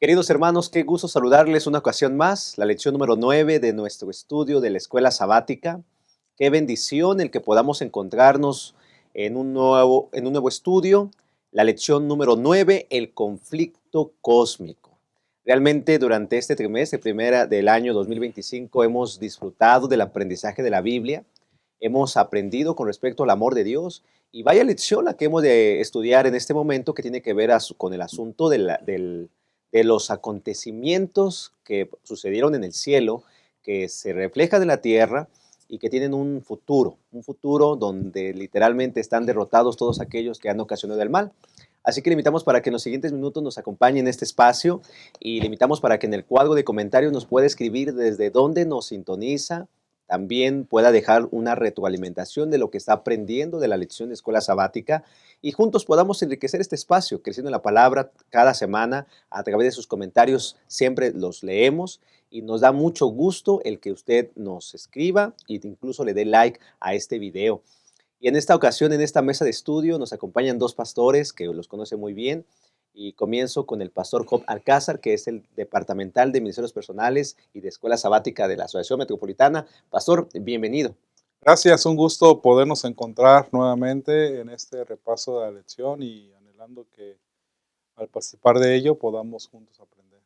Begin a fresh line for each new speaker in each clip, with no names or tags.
Queridos hermanos, qué gusto saludarles una ocasión más, la lección número 9 de nuestro estudio de la escuela sabática. Qué bendición el que podamos encontrarnos en un nuevo estudio, la lección número 9, el conflicto cósmico. Realmente durante este trimestre, primera del año 2025, hemos disfrutado del aprendizaje de la Biblia, hemos aprendido con respecto al amor de Dios y vaya lección la que hemos de estudiar en este momento que tiene que ver con el asunto de los acontecimientos que sucedieron en el cielo, que se reflejan en la tierra y que tienen un futuro donde literalmente están derrotados todos aquellos que han ocasionado el mal. Así que le invitamos para que en los siguientes minutos nos acompañe en este espacio y le invitamos para que en el cuadro de comentarios nos pueda escribir desde dónde nos sintoniza, también pueda dejar una retroalimentación de lo que está aprendiendo de la lección de escuela sabática y juntos podamos enriquecer este espacio, creciendo en la palabra cada semana a través de sus comentarios. Siempre los leemos y nos da mucho gusto el que usted nos escriba e incluso le dé like a este video. Y en esta ocasión, en esta mesa de estudio, nos acompañan dos pastores que los conoce muy bien. Y comienzo con el pastor Job Alcázar, que es el departamental de Ministerios Personales y de Escuela Sabática de la Asociación Metropolitana. Pastor, bienvenido.
Gracias, un gusto podernos encontrar nuevamente en este repaso de la lección y anhelando que al participar de ello podamos juntos aprender.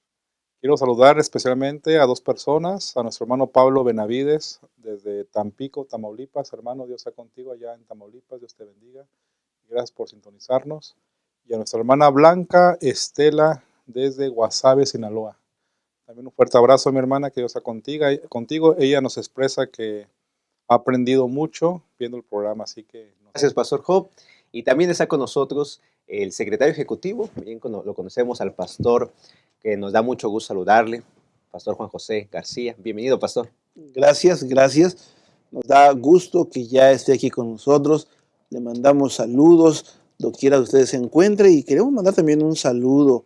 Quiero saludar especialmente a dos personas, a nuestro hermano Pablo Benavides desde Tampico, Tamaulipas. Hermano, Dios sea contigo allá en Tamaulipas, Dios te bendiga. Gracias por sintonizarnos. Y a nuestra hermana Blanca Estela desde Guasave, Sinaloa. También un fuerte abrazo, mi hermana, que Dios sea contigo. Ella nos expresa que ha aprendido mucho viendo el programa, así que
Gracias, pastor Job. Y también está con nosotros el secretario ejecutivo, bien lo conocemos al pastor, que nos da mucho gusto saludarle, pastor Juan José García. Bienvenido, pastor.
Gracias, gracias. Nos da gusto que ya esté aquí con nosotros. Le mandamos saludos, doquiera que usted se encuentre, y queremos mandar también un saludo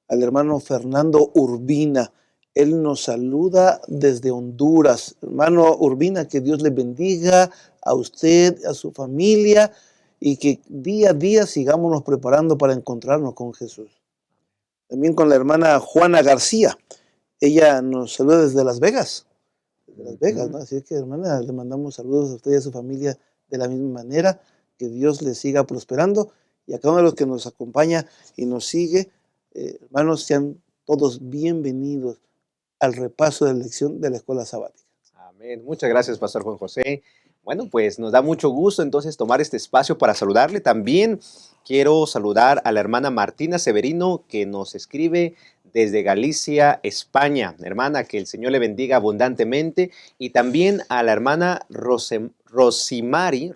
al hermano Fernando Urbina. Él nos saluda desde Honduras. Hermano Urbina, que Dios le bendiga a usted, a su familia, y que día a día sigámonos preparando para encontrarnos con Jesús. También con la hermana Juana García. Ella nos saluda desde Las Vegas. ¿No? Así que, hermana, le mandamos saludos a usted y a su familia de la misma manera, que Dios les siga prosperando, y a cada uno de los que nos acompaña y nos sigue, hermanos, sean todos bienvenidos al repaso de la lección de la escuela sabática.
Amén. Muchas gracias, pastor Juan José. Bueno, pues nos da mucho gusto entonces tomar este espacio para saludarle. También quiero saludar a la hermana Martina Severino, que nos escribe desde Galicia, España. Hermana, que el Señor le bendiga abundantemente. Y también a la hermana Rosemary,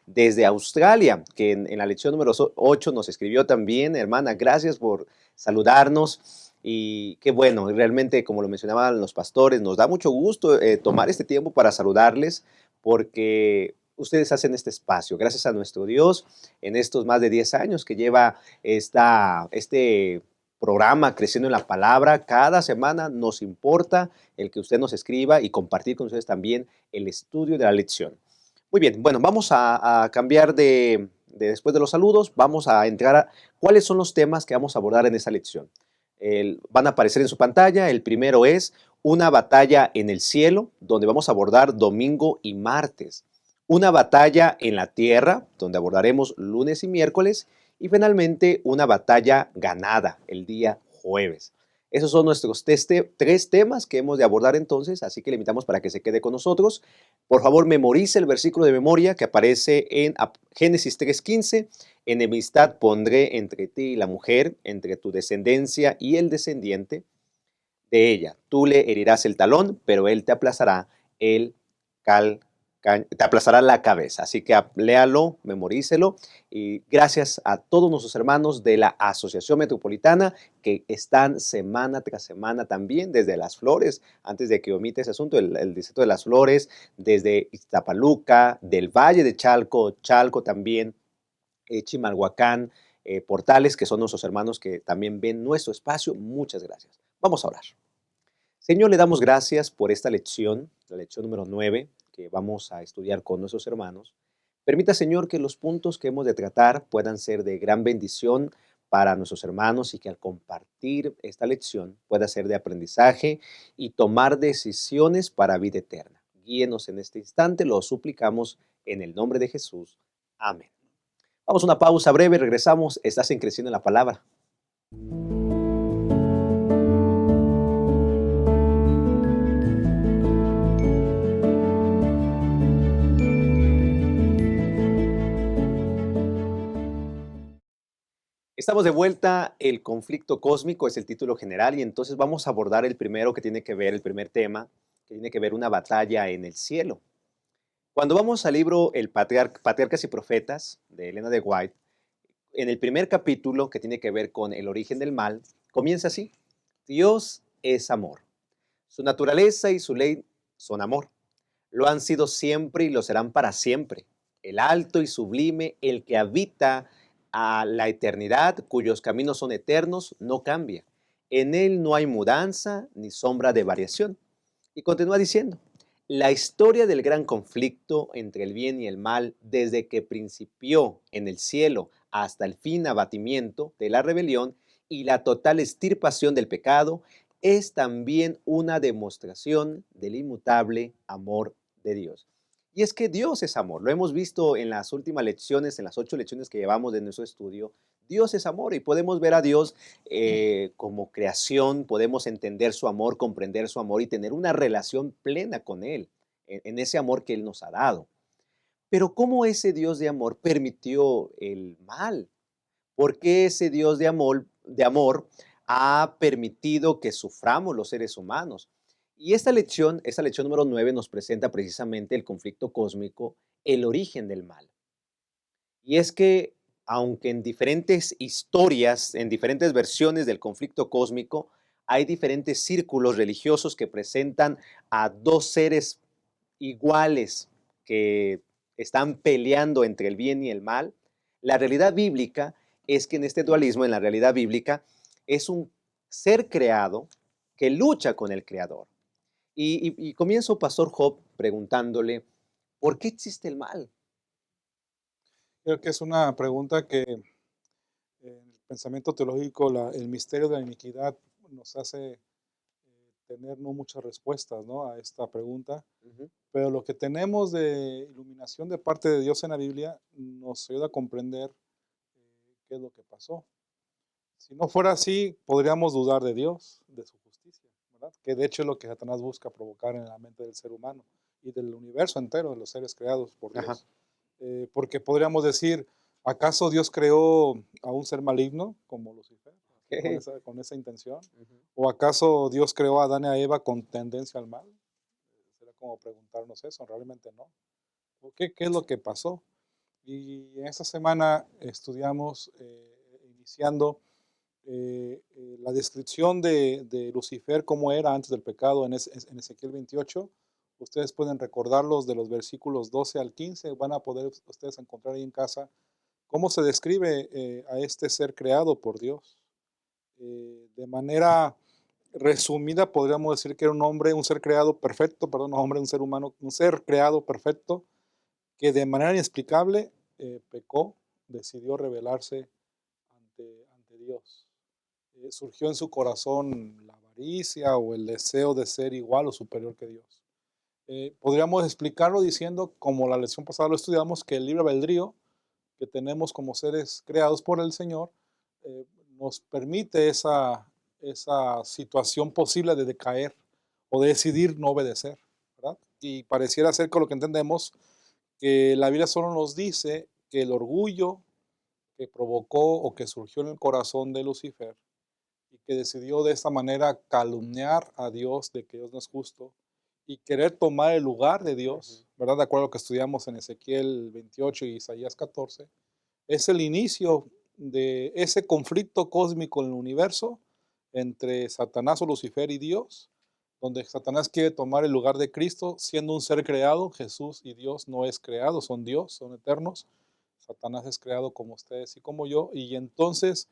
desde Australia, que en la lección número 8 nos escribió también. Hermana, gracias por saludarnos. Y qué bueno, realmente, como lo mencionaban los pastores, nos da mucho gusto tomar este tiempo para saludarles, porque ustedes hacen este espacio, gracias a nuestro Dios, en estos más de 10 años que lleva este programa Creciendo en la Palabra. Cada semana nos importa el que usted nos escriba y compartir con ustedes también el estudio de la lección. Muy bien, bueno, vamos a cambiar después de los saludos, vamos a entrar a cuáles son los temas que vamos a abordar en esta lección. Van a aparecer en su pantalla. El primero es una batalla en el cielo, donde vamos a abordar domingo y martes. Una batalla en la tierra, donde abordaremos lunes y miércoles. Y finalmente, una batalla ganada el día jueves. Esos son nuestros tres temas que hemos de abordar entonces, así que le invitamos para que se quede con nosotros. Por favor, memorice el versículo de memoria que aparece en Génesis 3:15. Enemistad pondré entre ti y la mujer, entre tu descendencia y el descendiente de ella. Tú le herirás el talón, pero él te aplazará te aplazará la cabeza. Así que léalo, memorícelo. Y gracias a todos nuestros hermanos de la Asociación Metropolitana que están semana tras semana también desde Las Flores, antes de que omite ese asunto, el distrito de Las Flores, desde Iztapaluca, del Valle de Chalco también, Chimalhuacán, Portales, que son nuestros hermanos que también ven nuestro espacio. Muchas gracias. Vamos a orar. Señor, le damos gracias por esta lección, la lección número 9, que vamos a estudiar con nuestros hermanos. Permita, Señor, que los puntos que hemos de tratar puedan ser de gran bendición para nuestros hermanos y que al compartir compartir esta lección pueda ser de aprendizaje y tomar decisiones para vida eterna. Guíenos en este instante, lo suplicamos en el nombre de Jesús. Amén. Vamos a una pausa breve, regresamos. Estás en Creciendo en la Palabra. Estamos de vuelta, el conflicto cósmico es el título general y entonces vamos a abordar el primero que tiene que ver, el primer tema, que tiene que ver una batalla en el cielo. Cuando vamos al libro El Patriarcas y Profetas de Elena de White, en el primer capítulo que tiene que ver con el origen del mal, comienza así: Dios es amor. Su naturaleza y su ley son amor. Lo han sido siempre y lo serán para siempre. El alto y sublime, el que habita a la eternidad, cuyos caminos son eternos, no cambia. En él no hay mudanza ni sombra de variación. Y continúa diciendo: la historia del gran conflicto entre el bien y el mal, desde que principió en el cielo hasta el fin abatimiento de la rebelión y la total extirpación del pecado, es también una demostración del inmutable amor de Dios. Y es que Dios es amor, lo hemos visto en las últimas lecciones, en las 8 lecciones que llevamos de nuestro estudio. Dios es amor y podemos ver a Dios como creación, podemos entender su amor, comprender su amor y tener una relación plena con Él, en ese amor que Él nos ha dado. Pero ¿cómo ese Dios de amor permitió el mal? ¿Por qué ese Dios de amor ha permitido que suframos los seres humanos? Y esta lección número 9 nos presenta precisamente el conflicto cósmico, el origen del mal. Y es que, aunque en diferentes historias, en diferentes versiones del conflicto cósmico, hay diferentes círculos religiosos que presentan a dos seres iguales que están peleando entre el bien y el mal, la realidad bíblica es que en este dualismo, en la realidad bíblica, es un ser creado que lucha con el creador. Y comienzo, Pastor Job, preguntándole, ¿por qué existe el mal?
Creo que es una pregunta que en el pensamiento teológico, el misterio de la iniquidad nos hace tener no muchas respuestas, ¿no?, a esta pregunta,
Ujú.
pero lo que tenemos de iluminación de parte de Dios en la Biblia nos ayuda a comprender qué es lo que pasó. Si no fuera así, podríamos dudar de Dios, de su justicia, ¿verdad? Que de hecho es lo que Satanás busca provocar en la mente del ser humano y del universo entero, de los seres creados por
Ajá.
Dios. Porque podríamos decir, ¿acaso Dios creó a un ser maligno como Lucifer, así, con esa intención?
Ujú.
¿O acaso Dios creó a Adán y a Eva con tendencia al mal? Será como preguntarnos eso, realmente no. ¿O qué es lo que pasó? Y en esta semana estudiamos, iniciando la descripción de Lucifer, cómo era antes del pecado en Ezequiel 28. Ustedes pueden recordarlos de los versículos 12 al 15. Van a poder ustedes encontrar ahí en casa cómo se describe a este ser creado por Dios. De manera resumida, podríamos decir que era un hombre, un ser creado perfecto, perdón, un hombre, un ser humano, un ser creado perfecto que de manera inexplicable pecó, decidió rebelarse ante Dios. Surgió en su corazón la avaricia o el deseo de ser igual o superior que Dios. Podríamos explicarlo diciendo, como la lección pasada lo estudiamos, que el libre albedrío que tenemos como seres creados por el Señor nos permite esa situación posible de decaer o de decidir no obedecer, ¿verdad? Y pareciera ser con lo que entendemos que la Biblia solo nos dice que el orgullo que provocó o que surgió en el corazón de Lucifer y que decidió de esta manera calumniar a Dios de que Dios no es justo y querer tomar el lugar de
Ujú.
Dios, ¿verdad? De acuerdo a lo que estudiamos en Ezequiel 28 y Isaías 14, es el inicio de ese conflicto cósmico en el universo entre Satanás o Lucifer y Dios, donde Satanás quiere tomar el lugar de Cristo siendo un ser creado. Jesús y Dios no es creado, son Dios, son eternos. Satanás es creado como ustedes y como yo, y entonces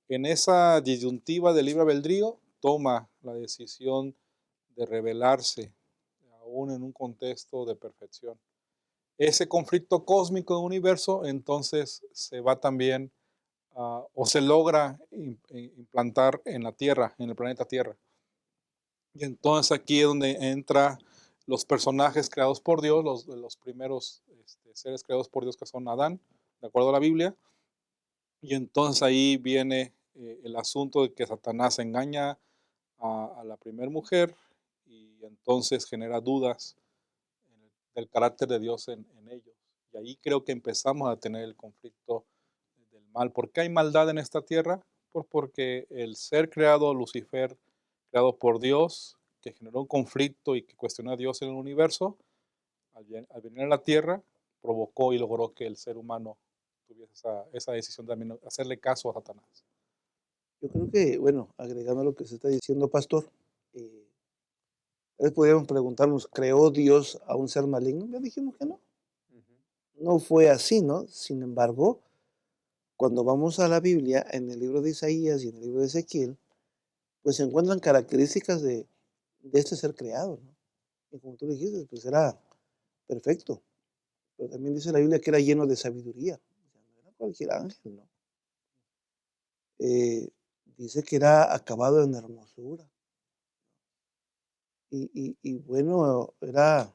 en esa disyuntiva del libre albedrío toma la decisión de rebelarse, aún en un contexto de perfección. Ese conflicto cósmico del universo entonces se va también o se logra implantar en la Tierra, en el planeta Tierra. Y entonces aquí es donde entran los personajes creados por Dios, los primeros seres creados por Dios, que son Adán, de acuerdo a la Biblia. Y entonces ahí viene el asunto de que Satanás engaña a la primera mujer y entonces genera dudas del carácter de Dios en ellos. Y ahí creo que empezamos a tener el conflicto del mal. ¿Por qué hay maldad en esta tierra? Pues porque el ser creado, Lucifer, creado por Dios, que generó un conflicto y que cuestionó a Dios en el universo, al venir a la tierra, provocó y logró que el ser humano tuviese esa decisión de hacerle caso a Satanás.
Yo creo que, bueno, agregando a lo que se está diciendo, pastor, podríamos preguntarnos, ¿creó Dios a un ser maligno? Ya dijimos que no. No fue así, ¿no? Sin embargo, cuando vamos a la Biblia, en el libro de Isaías y en el libro de Ezequiel, pues se encuentran características de este ser creado, ¿no? Y como tú dijiste, pues era perfecto. Pero también dice la Biblia que era lleno de sabiduría. O sea, no era cualquier ángel, ¿no? Dice que era acabado en hermosura. Y bueno, era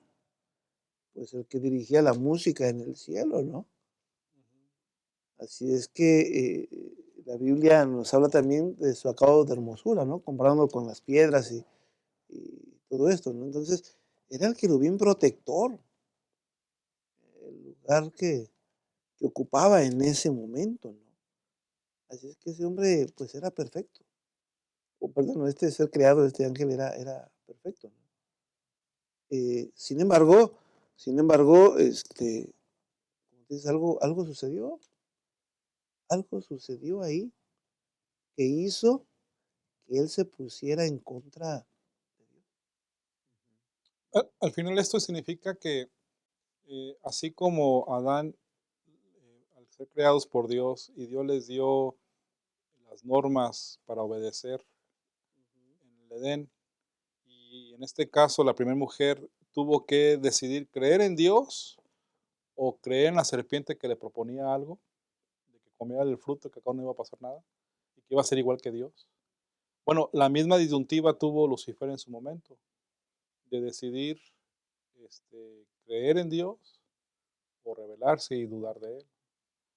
pues el que dirigía la música en el cielo, ¿no? Así es que la Biblia nos habla también de su acabado de hermosura, ¿no? Comparando con las piedras y todo esto, ¿no? Entonces, era el querubín protector, el lugar que ocupaba en ese momento, ¿no? Así es que ese hombre, pues, era perfecto. O perdón, este ser creado, este ángel era perfecto, ¿no? Sin embargo, como dices, algo sucedió ahí que hizo que él se pusiera en contra de Dios.
Al final esto significa que así como Adán, al ser creados por Dios y Dios les dio las normas para obedecer en el Edén, y en este caso la primera mujer tuvo que decidir creer en Dios o creer en la serpiente que le proponía algo, de que comiera el fruto, que acá no iba a pasar nada, y que iba a ser igual que Dios. Bueno, la misma disyuntiva tuvo Lucifer en su momento, de decidir creer en Dios o rebelarse y dudar de él.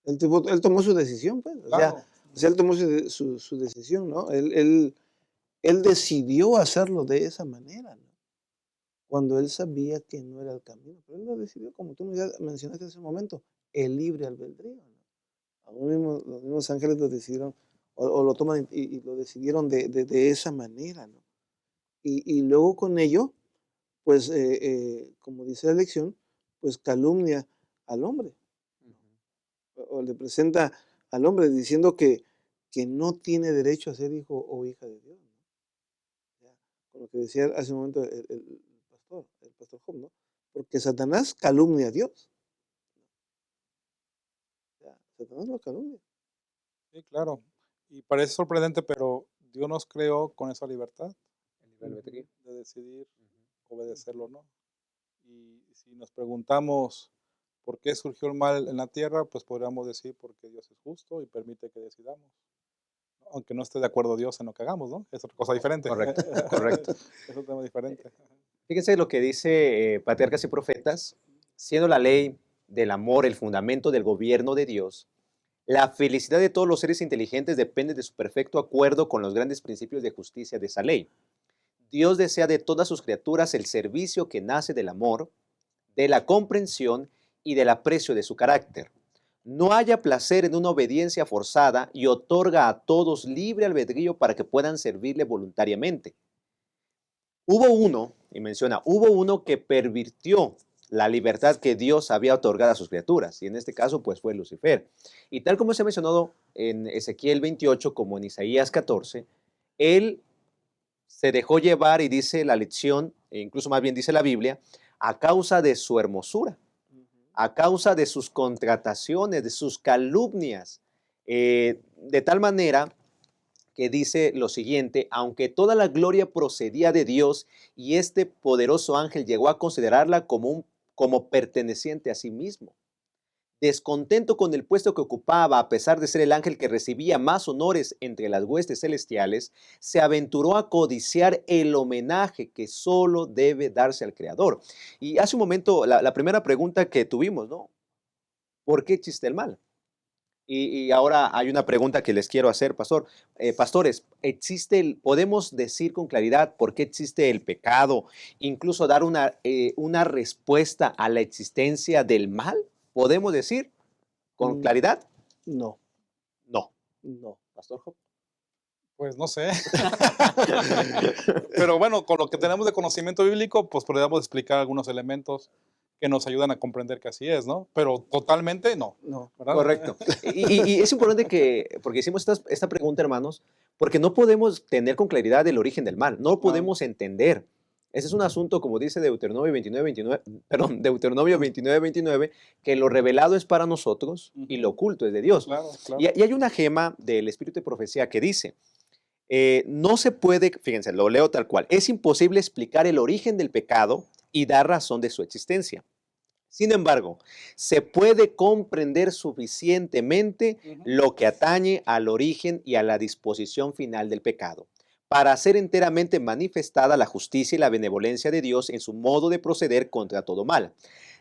Él tomó su decisión, pues,
Claro.
o sea, él tomó su decisión, ¿no? Él decidió hacerlo de esa manera, ¿no? Cuando él sabía que no era el camino, pero él lo decidió, como tú ya mencionaste hace un momento, el libre albedrío, ¿no? Aún mismo, los mismos ángeles lo decidieron, o lo toman y lo decidieron de esa manera, ¿no? Y luego con ello, pues, como dice la lección, pues calumnia al hombre, o le presenta al hombre diciendo que no tiene derecho a ser hijo o hija de Dios, ¿no? Ya, con lo que decía hace un momento el pastor Job, ¿no? Porque Satanás calumnia a Dios. Ya, Satanás lo calumnia.
Sí, claro. Y parece sorprendente, pero Dios nos creó con esa libertad
El libre albedrío.
de decidir obedecerlo o no. Y si nos preguntamos por qué surgió el mal en la tierra, pues podríamos decir porque Dios es justo y permite que decidamos. ¿No? Aunque no esté de acuerdo Dios en lo que hagamos, ¿no? Es otra cosa diferente.
Correcto, correcto.
Es un tema diferente.
Fíjense lo que dice Patriarcas y Profetas, siendo la ley del amor el fundamento del gobierno de Dios, la felicidad de todos los seres inteligentes depende de su perfecto acuerdo con los grandes principios de justicia de esa ley. Dios desea de todas sus criaturas el servicio que nace del amor, de la comprensión y del aprecio de su carácter. No haya placer en una obediencia forzada y otorga a todos libre albedrío para que puedan servirle voluntariamente. Hubo uno que pervirtió la libertad que Dios había otorgado a sus criaturas, y en este caso pues fue Lucifer. Y tal como se ha mencionado en Ezequiel 28 como en Isaías 14, él se dejó llevar y dice la lección, e incluso más bien dice la Biblia, a causa de su hermosura, a causa de sus contrataciones, de sus calumnias, de tal manera que dice lo siguiente: aunque toda la gloria procedía de Dios y este poderoso ángel llegó a considerarla como perteneciente a sí mismo. Descontento con el puesto que ocupaba, a pesar de ser el ángel que recibía más honores entre las huestes celestiales, se aventuró a codiciar el homenaje que solo debe darse al Creador. Y hace un momento, la primera pregunta que tuvimos, ¿no? ¿Por qué existe el mal? Y ahora hay una pregunta que les quiero hacer, pastor. Pastores, ¿podemos decir con claridad por qué existe el pecado? Incluso dar una respuesta a la existencia del mal. ¿Podemos decir con
Mm,
claridad?
No,
No.
no.
Pastor Job.
Pues no sé. Pero bueno, con lo que tenemos de conocimiento bíblico, pues podríamos explicar algunos elementos que nos ayudan a comprender que así es, ¿no? Pero totalmente no,
No.
¿verdad?
Correcto. Y es importante porque hicimos esta pregunta, hermanos, porque no podemos tener con claridad el origen del mal, no lo
Claro,
podemos entender. Ese es un asunto, como dice Deuteronomio 29, 29, perdón, Deuteronomio 29, 29, que lo revelado es para nosotros y lo
ujú,
oculto es de Dios.
claro,
Y,
claro.
y hay una gema del Espíritu de Profecía que dice, no se puede, fíjense, lo leo tal cual, es imposible explicar el origen del pecado y dar razón de su existencia. Sin embargo, se puede comprender suficientemente
Ujú.
lo que atañe al origen y a la disposición final del pecado, para hacer enteramente manifestada la justicia y la benevolencia de Dios en su modo de proceder contra todo mal.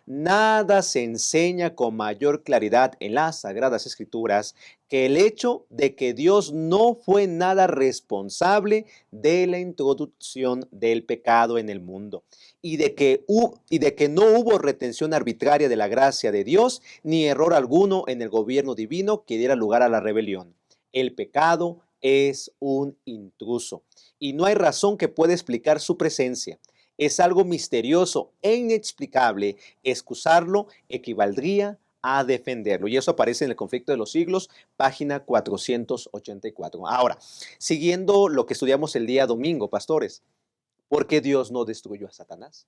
Nada se enseña con mayor claridad en las Sagradas Escrituras que el hecho de que Dios no fue nada responsable de la introducción del pecado en el mundo y de que no hubo retención arbitraria de la gracia de Dios ni error alguno en el gobierno divino que diera lugar a la rebelión. El pecado es un intruso y no hay razón que pueda explicar su presencia. Es algo misterioso e inexplicable. Excusarlo equivaldría a defenderlo. Y eso aparece en el Conflicto de los Siglos, página 484. Ahora, siguiendo lo que estudiamos el día domingo, pastores, ¿por qué Dios no destruyó a Satanás?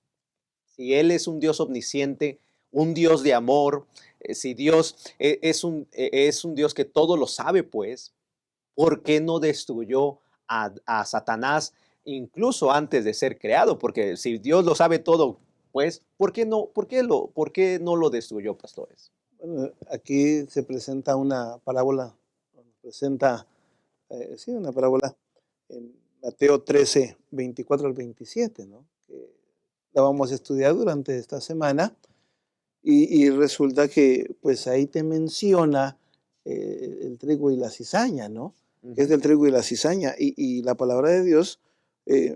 Si Él es un Dios omnisciente, un Dios de amor, si Dios es un Dios que todo lo sabe, pues, ¿por qué no destruyó a Satanás incluso antes de ser creado? Porque si Dios lo sabe todo, pues, ¿por qué no lo destruyó, pastores?
Bueno, aquí se presenta una parábola, presenta, sí, una parábola en Mateo 13, 24 al 27, ¿no? Que la vamos a estudiar durante esta semana y resulta que pues ahí te menciona el trigo y la cizaña, ¿no? Que es
Ujú,
del trigo y la cizaña. Y la palabra de Dios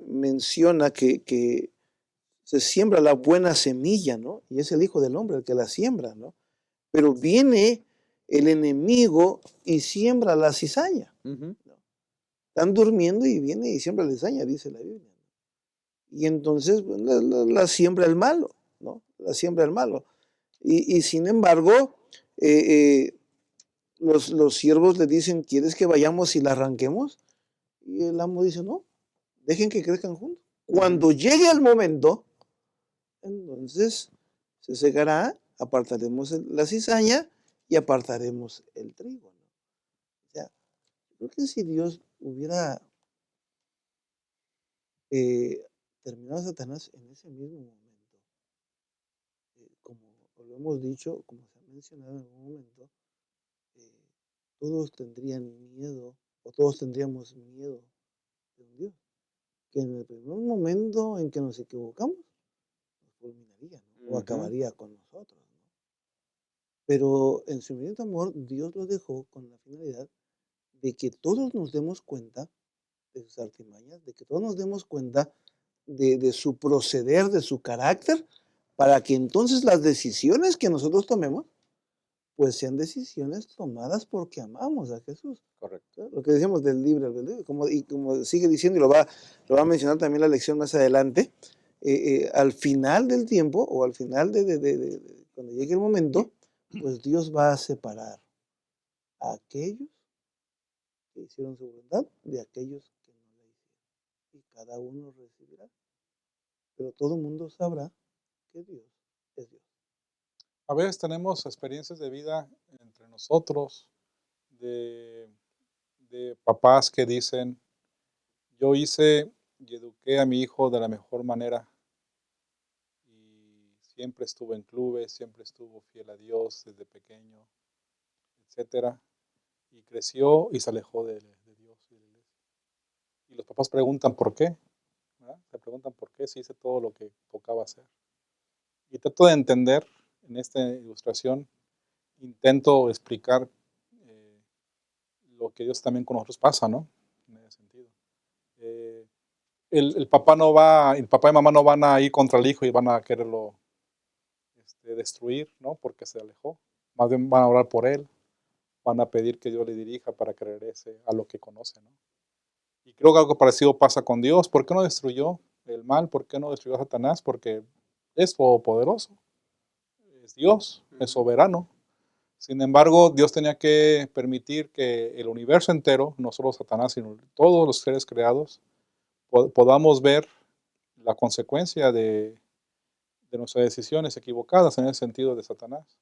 menciona que se siembra la buena semilla, ¿no? Y es el Hijo del Hombre el que la siembra, ¿no? Pero viene el enemigo y siembra la cizaña,
ujú,
¿no? Están durmiendo y viene y siembra la cizaña, dice la Biblia. Y entonces pues, la siembra el malo, ¿no? La siembra el malo. Y sin embargo, eh, eh, los siervos le dicen, ¿quieres que vayamos y la arranquemos? Y el amo dice, no, dejen que crezcan juntos.
ujú.
Cuando llegue el momento, entonces se secará, apartaremos la cizaña y apartaremos el trigo, ¿no? O sea, creo que si Dios hubiera eh, terminado a Satanás en ese mismo momento, como lo hemos dicho, como se ha mencionado en algún momento, eh, todos tendrían miedo o todos tendríamos miedo de un Dios que en el primer momento en que nos equivocamos nos fulminaría, ¿no? O
Ujú.
acabaría con nosotros, ¿no? Pero en su infinito amor, Dios lo dejó con la finalidad de que todos nos demos cuenta de sus artimañas, de que todos nos demos cuenta de su proceder, de su carácter, para que entonces las decisiones que nosotros tomemos, pues sean decisiones tomadas porque amamos a Jesús.
Correcto.
¿No? Lo que decíamos del libre albedrío, como sigue diciendo, y lo va a mencionar también la lección más adelante, al final del tiempo, o al final cuando llegue el momento, pues Dios va a separar a aquellos que hicieron su voluntad de aquellos que no la hicieron. Y cada uno recibirá. Pero todo el mundo sabrá que Dios es Dios.
A veces tenemos experiencias de vida entre nosotros, de, de papás que dicen, yo hice y eduqué a mi hijo de la mejor manera y siempre estuvo en clubes, siempre estuvo fiel a Dios desde pequeño, etcétera, y creció y se alejó de Dios y de la iglesia. Y los papás preguntan por qué, ¿verdad? Se preguntan por qué si hice todo lo que tocaba hacer. Y trato de entender, en esta ilustración, intento explicar lo que Dios también con nosotros pasa, ¿no? En ese sentido. El papá y mamá no van a ir contra el hijo y van a quererlo destruir, ¿no? Porque se alejó. Más bien van a orar por él, van a pedir que Dios le dirija para que regrese a lo que conoce, ¿no? Y creo que algo parecido pasa con Dios. ¿Por qué no destruyó el mal? ¿Por qué no destruyó a Satanás? Porque es todopoderoso, es Dios, es soberano. Sin embargo, Dios tenía que permitir que el universo entero, no solo Satanás, sino todos los seres creados, podamos ver la consecuencia de nuestras decisiones equivocadas en el sentido de Satanás.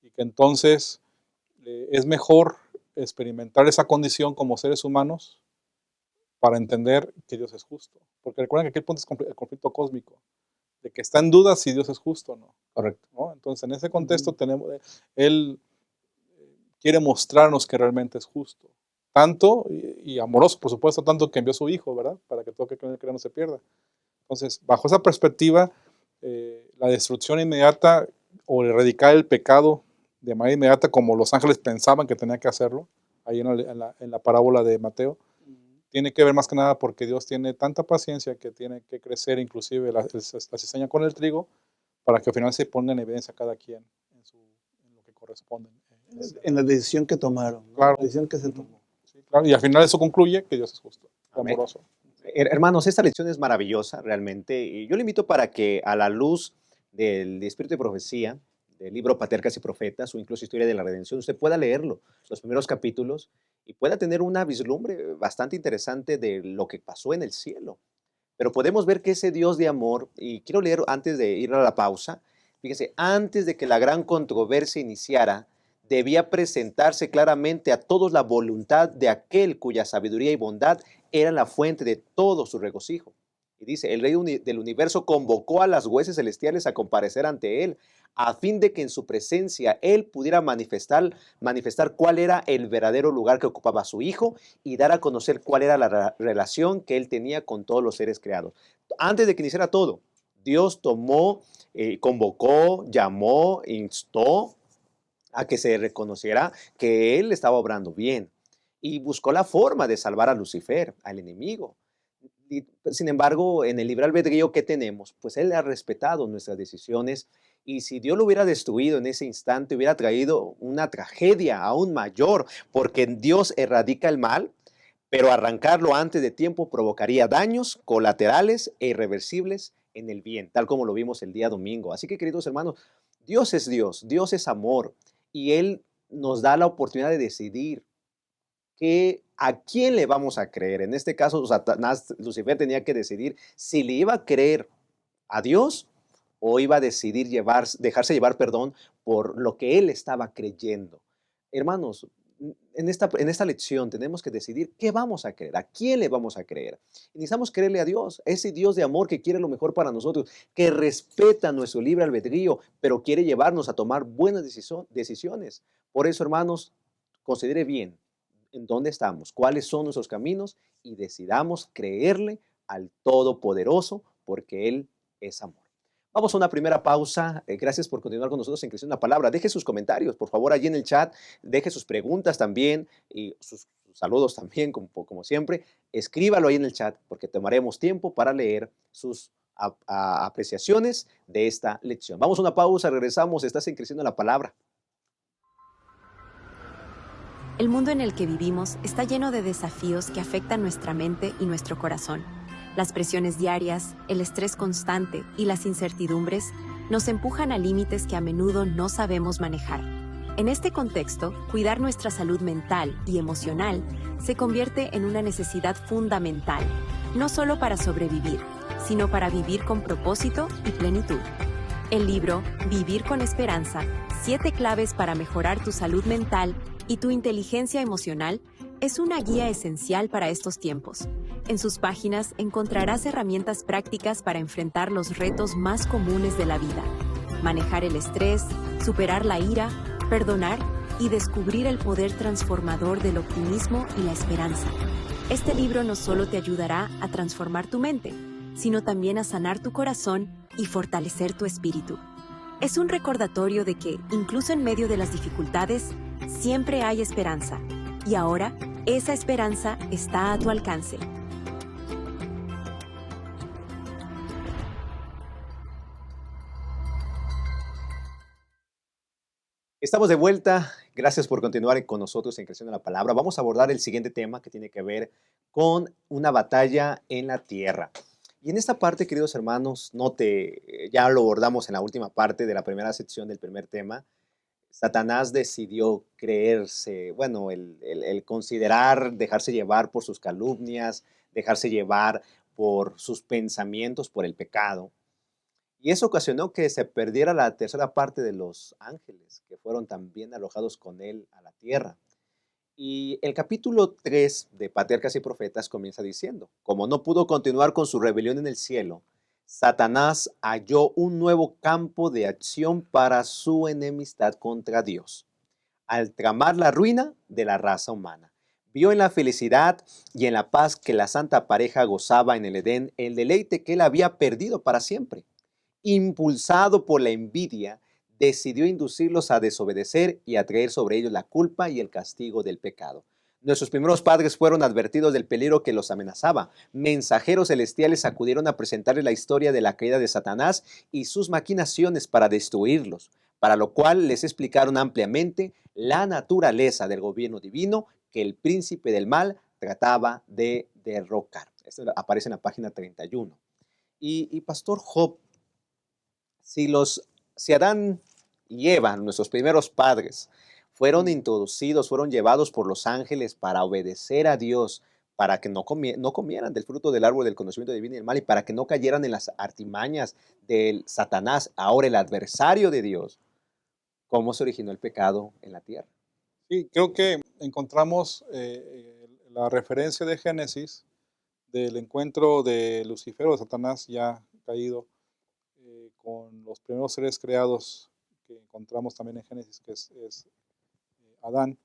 Y que entonces es mejor experimentar esa condición como seres humanos para entender que Dios es justo. Porque recuerden que aquí el punto es el conflicto cósmico, de que está en duda si Dios es justo o no.
Correcto.
¿No? Entonces, en ese contexto, Él quiere mostrarnos que realmente es justo. Tanto, y amoroso, por supuesto, tanto que envió a su Hijo, ¿verdad? Para que todo que no se pierda. Entonces, bajo esa perspectiva, la destrucción inmediata o erradicar el pecado de manera inmediata, como los ángeles pensaban que tenía que hacerlo, ahí en la parábola de Mateo, tiene que ver más que nada porque Dios tiene tanta paciencia que tiene que crecer inclusive la cizaña con el trigo para que al final se ponga en evidencia cada quien en lo que corresponde.
En la decisión que tomaron, ¿no?
Claro.
La decisión que se tomó.
Sí, claro. Y al final eso concluye que Dios es justo,
Amén.
amoroso.
Hermanos, esta lección es maravillosa realmente y yo le invito para que a la luz del Espíritu de Profecía, del libro Patriarcas y Profetas o incluso Historia de la Redención, usted pueda leerlo, los primeros capítulos, y pueda tener una vislumbre bastante interesante de lo que pasó en el cielo. Pero podemos ver que ese Dios de amor, y quiero leer antes de ir a la pausa, fíjese, antes de que la gran controversia iniciara, debía presentarse claramente a todos la voluntad de aquel cuya sabiduría y bondad eran la fuente de todo su regocijo. Y dice, el Rey del universo convocó a las huestes celestiales a comparecer ante él, a fin de que en su presencia él pudiera manifestar cuál era el verdadero lugar que ocupaba su Hijo y dar a conocer cuál era la relación que él tenía con todos los seres creados. Antes de que iniciara todo, Dios tomó, convocó, llamó, instó a que se reconociera que él estaba obrando bien y buscó la forma de salvar a Lucifer, al enemigo. Sin embargo, en el libre albedrío que tenemos, pues él ha respetado nuestras decisiones y si Dios lo hubiera destruido en ese instante, hubiera traído una tragedia aún mayor, porque Dios erradica el mal, pero arrancarlo antes de tiempo provocaría daños colaterales e irreversibles en el bien, tal como lo vimos el día domingo. Así que, queridos hermanos, Dios es amor, y Él nos da la oportunidad de decidir a quién le vamos a creer. En este caso, Satanás, Lucifer tenía que decidir si le iba a creer a Dios o iba a decidir dejarse llevar, por lo que él estaba creyendo. Hermanos, en esta lección tenemos que decidir qué vamos a creer, a quién le vamos a creer. Y necesitamos creerle a Dios, ese Dios de amor que quiere lo mejor para nosotros, que respeta nuestro libre albedrío, pero quiere llevarnos a tomar buenas decisiones. Por eso, hermanos, considere bien en dónde estamos, cuáles son nuestros caminos y decidamos creerle al Todopoderoso porque Él es amor. Vamos a una primera pausa. Gracias por continuar con nosotros en Creciendo la Palabra. Deje sus comentarios, por favor, allí en el chat. Deje sus preguntas también y sus saludos también, como siempre. Escríbalo ahí en el chat porque tomaremos tiempo para leer sus apreciaciones de esta lección. Vamos a una pausa, regresamos. Estás en Creciendo la Palabra.
El mundo en el que vivimos está lleno de desafíos que afectan nuestra mente y nuestro corazón. Las presiones diarias, el estrés constante y las incertidumbres nos empujan a límites que a menudo no sabemos manejar. En este contexto, cuidar nuestra salud mental y emocional se convierte en una necesidad fundamental, no solo para sobrevivir, sino para vivir con propósito y plenitud. El libro Vivir con Esperanza, 7 claves para mejorar tu salud mental y tu inteligencia emocional es una guía esencial para estos tiempos. En sus páginas encontrarás herramientas prácticas para enfrentar los retos más comunes de la vida. manejar el estrés, superar la ira, perdonar y descubrir el poder transformador del optimismo y la esperanza. Este libro no solo te ayudará a transformar tu mente, sino también a sanar tu corazón y fortalecer tu espíritu. Es un recordatorio de que, incluso en medio de las dificultades, siempre hay esperanza. Y ahora, esa esperanza está a tu alcance.
Estamos de vuelta. Gracias por continuar con nosotros en Creciendo en la Palabra. Vamos a abordar el siguiente tema que tiene que ver con una batalla en la tierra. Y en esta parte, queridos hermanos, ya lo abordamos en la última parte de la primera sección del primer tema. Satanás decidió creerse, bueno, el considerar, dejarse llevar por sus calumnias, dejarse llevar por sus pensamientos, por el pecado. Y eso ocasionó que se perdiera la tercera parte de los ángeles, que fueron también arrojados con él a la tierra. Y el capítulo 3 de Patriarcas y Profetas comienza diciendo: como no pudo continuar con su rebelión en el cielo, Satanás halló un nuevo campo de acción para su enemistad contra Dios, al tramar la ruina de la raza humana. Vio en la felicidad y en la paz que la santa pareja gozaba en el Edén el deleite que él había perdido para siempre. Impulsado por la envidia, decidió inducirlos a desobedecer y a traer sobre ellos la culpa y el castigo del pecado. Nuestros primeros padres fueron advertidos del peligro que los amenazaba. Mensajeros celestiales acudieron a presentarles la historia de la caída de Satanás y sus maquinaciones para destruirlos, para lo cual les explicaron ampliamente la naturaleza del gobierno divino que el príncipe del mal trataba de derrocar. Esto aparece en la página 31. Y Pastor Job, si Adán y Eva, nuestros primeros padres, fueron introducidos, fueron llevados por los ángeles para obedecer a Dios, para que no comieran del fruto del árbol del conocimiento divino y del mal, y para que no cayeran en las artimañas del Satanás, ahora el adversario de Dios, ¿cómo se originó el pecado en la tierra?
Sí, creo que encontramos la referencia de Génesis del encuentro de Lucifer o de Satanás ya caído con los primeros seres creados que encontramos también en Génesis, que es Adán.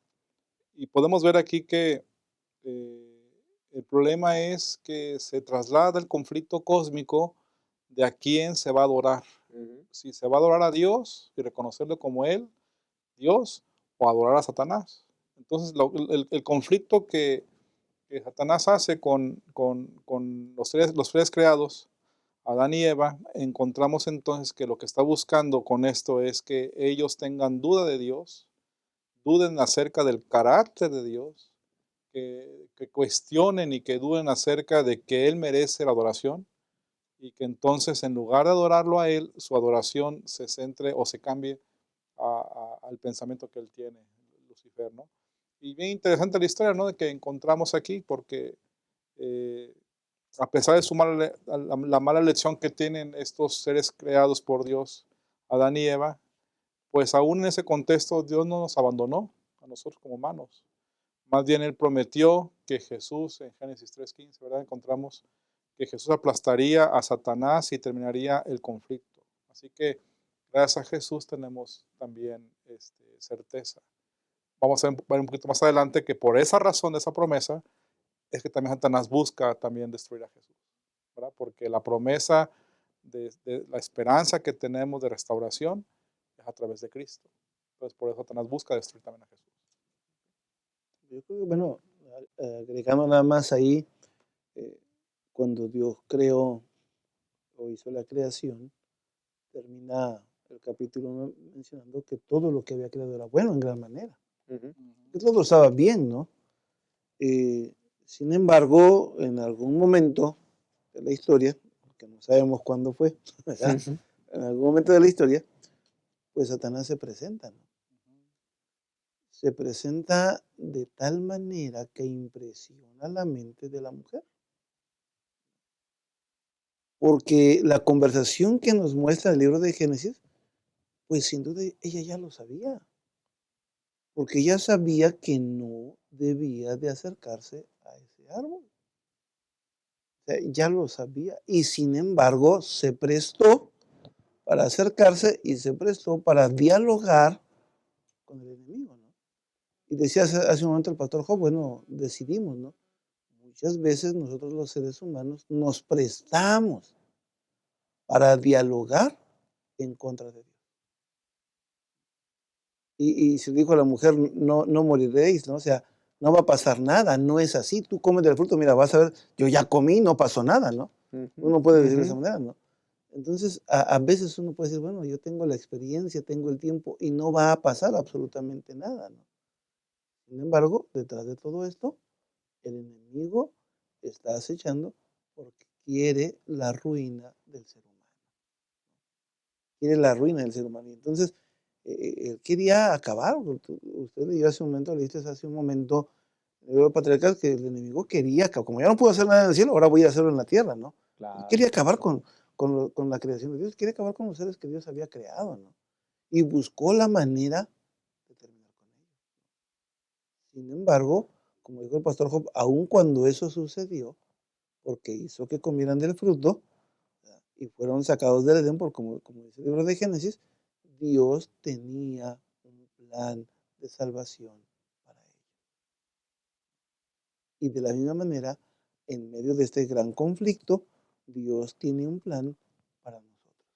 Y podemos ver aquí que el problema es que se traslada el conflicto cósmico de a quién se va a adorar. Si se va a adorar a Dios y reconocerlo como Él, Dios, o adorar a Satanás. Entonces, el conflicto que Satanás hace con los seres creados, Adán y Eva, encontramos entonces que lo que está buscando con esto es que ellos tengan duda de Dios, duden acerca del carácter de Dios, que cuestionen y que duden acerca de que Él merece la adoración, y que entonces en lugar de adorarlo a Él, su adoración se centre o se cambie al pensamiento que Él tiene, Lucifer, ¿no? Y bien interesante la historia, ¿no?, de que encontramos aquí, porque a pesar de la mala elección que tienen estos seres creados por Dios, Adán y Eva, pues aún en ese contexto Dios no nos abandonó a nosotros como humanos. Más bien Él prometió que Jesús, en Génesis 3:15, ¿verdad?, encontramos que Jesús aplastaría a Satanás y terminaría el conflicto. Así que gracias a Jesús tenemos también certeza. Vamos a ver un poquito más adelante que por esa razón de esa promesa es que también Satanás busca también destruir a Jesús, ¿verdad? Porque la promesa de la esperanza que tenemos de restauración es a través de Cristo. Entonces por eso Satanás busca destruir también a Jesús.
Yo creo que, bueno, agregando nada más ahí, eh, cuando Dios creó o hizo la creación, termina el capítulo mencionando que todo lo que había creado era bueno en gran manera, que todo estaba bien, ¿no? Sin embargo, en algún momento de la historia, que no sabemos cuándo fue, ¿verdad? En algún momento de la historia, pues Satanás se presenta, ¿no? Se presenta de tal manera que impresiona la mente de la mujer. Porque la conversación que nos muestra el libro de Génesis, pues sin duda ella ya lo sabía, porque ella sabía que no debía de acercarse a ese árbol. O sea, ya lo sabía y sin embargo se prestó para acercarse y se prestó para dialogar con el enemigo, ¿no? Y decía hace un momento el pastor Job, bueno, decidimos, ¿no? Muchas veces nosotros los seres humanos nos prestamos para dialogar en contra de Dios. Y se dijo a la mujer, no, no moriréis, ¿no? O sea, no va a pasar nada, no es así. Tú comes del fruto, mira, vas a ver, yo ya comí, no pasó nada, ¿no? Uno puede decir de esa manera, ¿no? Entonces, a veces uno puede decir, bueno, yo tengo la experiencia, tengo el tiempo y no va a pasar absolutamente nada, ¿no? Sin embargo, detrás de todo esto, el enemigo está acechando porque quiere la ruina del ser humano. Quiere la ruina del ser humano. Y entonces, él quería acabar. Usted leyó hace un momento, leíste hace un momento, en el libro de Patriarcas, que el enemigo quería acabar. Como ya no pudo hacer nada en el cielo, ahora voy a hacerlo en la tierra, ¿no? Él quería acabar con la creación de Dios, quería acabar con los seres que Dios había creado, ¿no? Y buscó la manera de terminar con ellos. Sin embargo, como dijo el pastor Job, aun cuando eso sucedió, porque hizo que comieran del fruto, ¿verdad? Y fueron sacados del Edén, por como dice el libro de Génesis, Dios tenía un plan de salvación para ellos. Y de la misma manera, en medio de este gran conflicto, Dios tiene un plan para nosotros.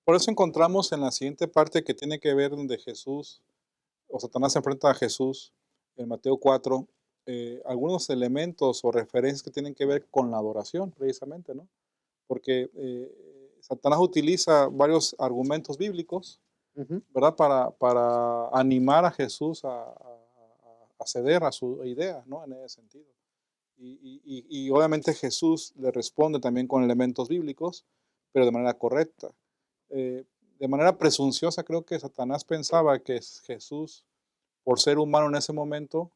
Por eso encontramos en la siguiente parte que tiene que ver donde Jesús o Satanás se enfrenta a Jesús en Mateo 4, algunos elementos o referencias que tienen que ver con la adoración, precisamente, ¿no? Porque Satanás utiliza varios argumentos bíblicos, ¿verdad? Para animar a Jesús a ceder a su idea, ¿no? En ese sentido. Y obviamente Jesús le responde también con elementos bíblicos, pero de manera correcta. De manera presunciosa creo que Satanás pensaba que Jesús, por ser humano en ese momento,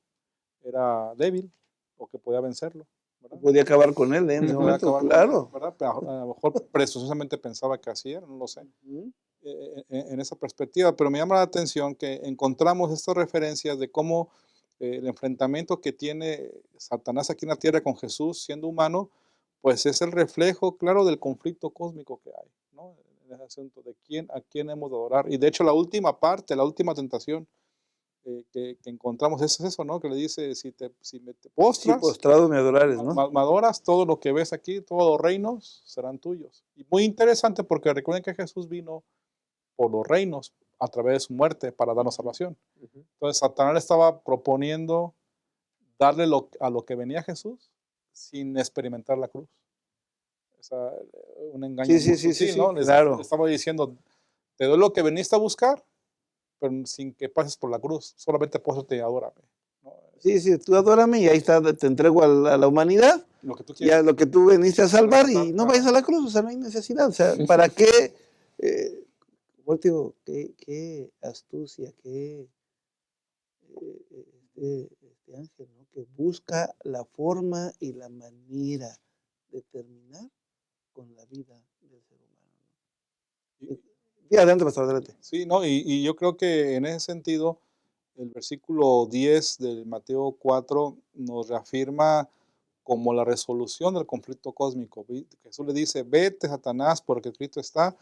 era débil o que podía vencerlo, ¿verdad?
Podía acabar con él en ese
Podía
momento,
acabar con él,
claro.
¿verdad? Pero a lo mejor presunciosamente pensaba que así era, no lo sé,
Ujú.
en esa perspectiva, pero me llama la atención que encontramos estas referencias de cómo el enfrentamiento que tiene Satanás aquí en la tierra con Jesús siendo humano, pues es el reflejo claro del conflicto cósmico que hay, ¿no? En ese asunto de a quién hemos de adorar. Y de hecho la última parte, la última tentación que encontramos es eso, ¿no? Que le dice, si me te
Si
postras,
postrado me adorares, ¿no?
me adoras, todo lo que ves aquí, todos los reinos serán tuyos. Y muy interesante porque recuerden que Jesús vino por los reinos a través de su muerte para darnos salvación. Entonces Satanás le estaba proponiendo darle a lo que venía Jesús sin experimentar la cruz. O sea, un engaño
Sí,
muy
sí, sí, sí,
sutil,
sí,
¿no? Le
claro.
estaba diciendo, te doy lo que veniste a buscar, pero sin que pases por la cruz, solamente póstrate y adórame, ¿no?
Sí, sí, tú adórame y ahí está, te entrego a la humanidad
Lo que tú
y a
quieres.
lo que tú veniste a salvar y
Rescatar,
no vayas a la cruz, o sea, no hay necesidad. O sea, ¿para qué? Pues digo, qué astucia, este ángel, ¿no? Que busca la forma y la manera de terminar con la vida del ser humano, ¿no?
Y-
Sí, adelante, pastor, adelante.
Sí, no, y yo creo que en ese sentido, el versículo 10 del Mateo 4 nos reafirma como la resolución del conflicto cósmico. Jesús le dice, vete, Satanás, porque escrito está,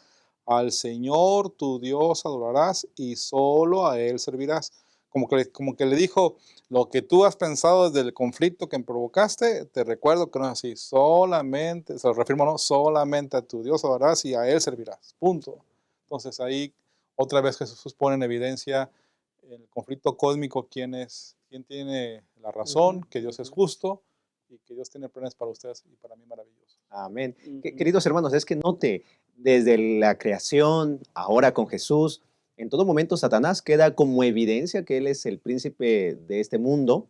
al Señor tu Dios adorarás y solo a Él servirás. Como que le dijo, lo que tú has pensado desde el conflicto que me provocaste, te recuerdo que no es así. Solamente, se lo reafirmo, no, solamente a tu Dios adorarás y a Él servirás. Punto. Entonces ahí otra vez Jesús pone en evidencia en el conflicto cósmico quién tiene la razón, que Dios es justo y que Dios tiene planes para ustedes y para mí maravillosos.
Amén.
Ujú.
Queridos hermanos, es que note, desde la creación, ahora con Jesús, en todo momento Satanás queda como evidencia que él es el príncipe de este mundo,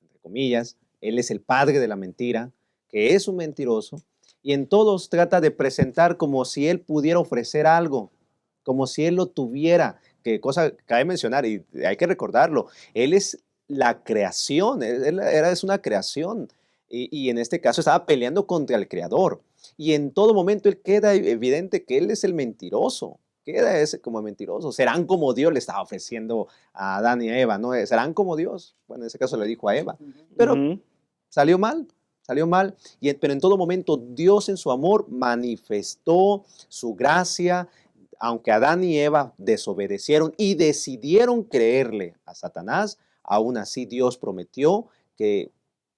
entre comillas, él es el padre de la mentira, que es un mentiroso, y en todos trata de presentar como si él pudiera ofrecer algo, como si él lo tuviera, que cosa cabe mencionar y hay que recordarlo, él es la creación, es una creación, y en este caso estaba peleando contra el creador. Y en todo momento él queda evidente que él es el mentiroso. Queda ese como mentiroso. Serán como Dios le estaba ofreciendo a Adán y a Eva, ¿no? Serán como Dios. Bueno, en ese caso le dijo a Eva. Pero
Ujú.
salió mal. pero en todo momento Dios en su amor manifestó su gracia, aunque Adán y Eva desobedecieron y decidieron creerle a Satanás, aún así Dios prometió que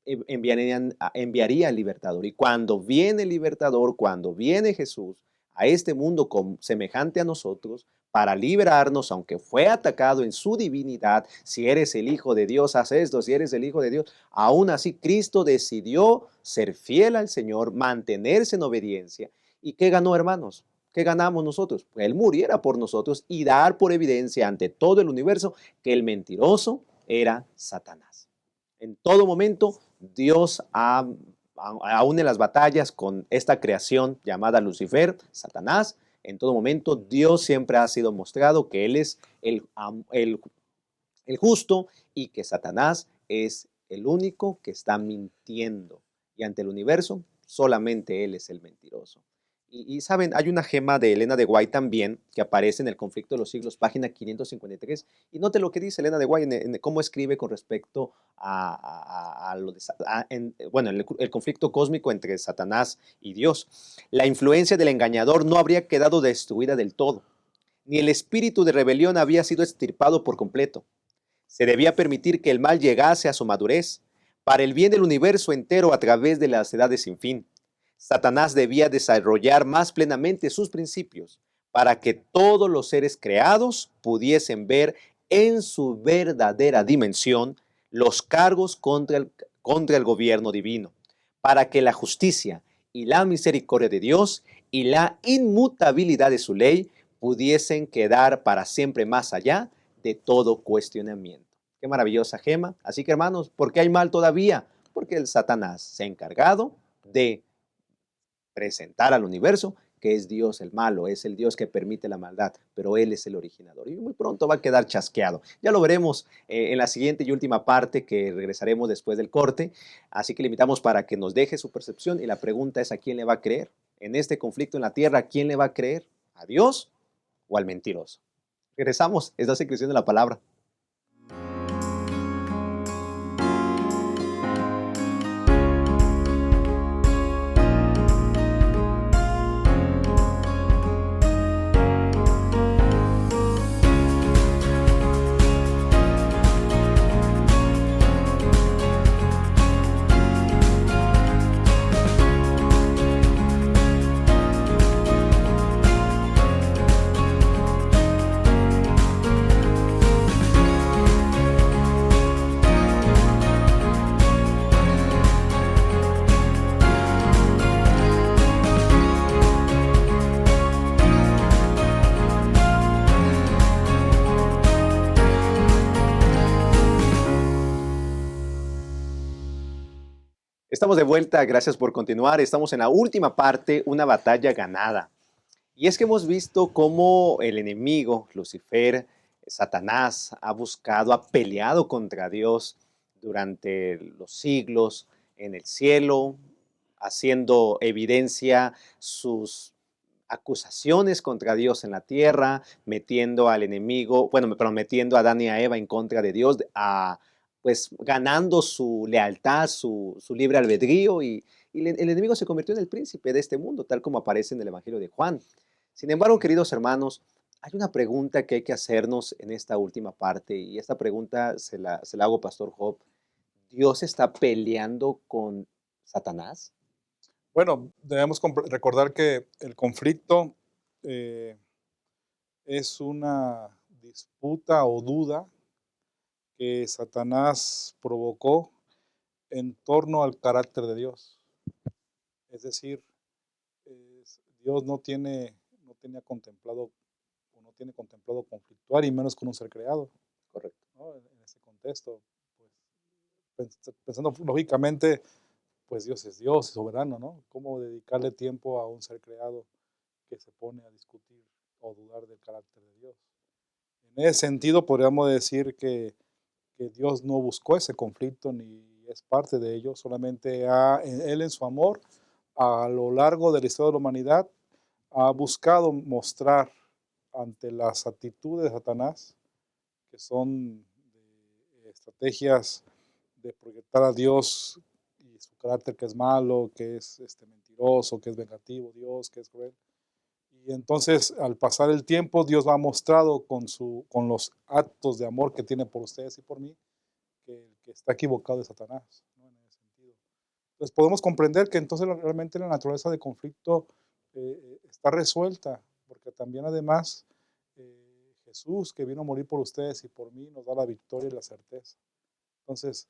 enviaría al libertador. Y cuando viene el libertador, cuando viene Jesús a este mundo semejante a nosotros, para liberarnos, aunque fue atacado en su divinidad, si eres el Hijo de Dios, haz esto, si eres el Hijo de Dios, aún así Cristo decidió ser fiel al Señor, mantenerse en obediencia. ¿Y qué ganó, hermanos? ¿Qué ganamos nosotros? Pues Él muriera por nosotros y dar por evidencia ante todo el universo que el mentiroso era Satanás. En todo momento, Dios aún en las batallas con esta creación llamada Lucifer, Satanás, en todo momento Dios siempre ha sido mostrado que Él es el justo y que Satanás es el único que está mintiendo. Y ante el universo, solamente Él es el mentiroso. Y saben, hay una gema de Elena de White también que aparece en El conflicto de los siglos, página 553. Y note lo que dice Elena de White, en cómo escribe con respecto el conflicto cósmico entre Satanás y Dios. La influencia del engañador no habría quedado destruida del todo, ni el espíritu de rebelión había sido extirpado por completo. Se debía permitir que el mal llegase a su madurez, para el bien del universo entero a través de las edades sin fin. Satanás debía desarrollar más plenamente sus principios para que todos los seres creados pudiesen ver en su verdadera dimensión los cargos contra el gobierno divino, para que la justicia y la misericordia de Dios y la inmutabilidad de su ley pudiesen quedar para siempre más allá de todo cuestionamiento. Qué maravillosa gema. Así que, hermanos, ¿por qué hay mal todavía? Porque el Satanás se ha encargado de presentar al universo que es Dios el malo, es el Dios que permite la maldad, pero Él es el originador y muy pronto va a quedar chasqueado. Ya lo veremos en la siguiente y última parte que regresaremos después del corte, así que le invitamos para que nos deje su percepción y la pregunta es: ¿a quién le va a creer? En este conflicto en la tierra, ¿a quién le va a creer? ¿A Dios o al mentiroso? Regresamos, estás en Creciendo en la Palabra. Estamos de vuelta, gracias por continuar. Estamos en la última parte, una batalla ganada. Y es que hemos visto cómo el enemigo, Lucifer, Satanás, ha buscado, ha peleado contra Dios durante los siglos en el cielo, haciendo evidencia sus acusaciones contra Dios en la tierra, metiendo al enemigo, metiendo a Adán y a Eva en contra de Dios, pues ganando su lealtad, su libre albedrío, y el enemigo se convirtió en el príncipe de este mundo, tal como aparece en el Evangelio de Juan. Sin embargo, queridos hermanos, hay una pregunta que hay que hacernos en esta última parte, y esta pregunta se la hago, Pastor Job. ¿Dios está peleando con Satanás?
Bueno, debemos recordar que el conflicto es una disputa o duda que Satanás provocó en torno al carácter de Dios. Es decir, Dios no tiene contemplado conflictuar, y menos con un ser creado.
Correcto.
¿No? En ese contexto, pues, pensando lógicamente, pues Dios es soberano, ¿no? ¿Cómo dedicarle tiempo a un ser creado que se pone a discutir o dudar del carácter de Dios? En ese sentido, podríamos decir que Dios no buscó ese conflicto ni es parte de ello, solamente Él en su amor, a lo largo de la historia de la humanidad, ha buscado mostrar ante las actitudes de Satanás, que son estrategias de proyectar a Dios y su carácter que es malo, que es mentiroso, que es vengativo, Dios, que es cruel. Y entonces, al pasar el tiempo, Dios va mostrado con los actos de amor que tiene por ustedes y por mí, que el que está equivocado es Satanás, ¿no? En ese sentido. Entonces, podemos comprender que entonces realmente la naturaleza de conflicto está resuelta, porque también además Jesús, que vino a morir por ustedes y por mí, nos da la victoria y la certeza. Entonces,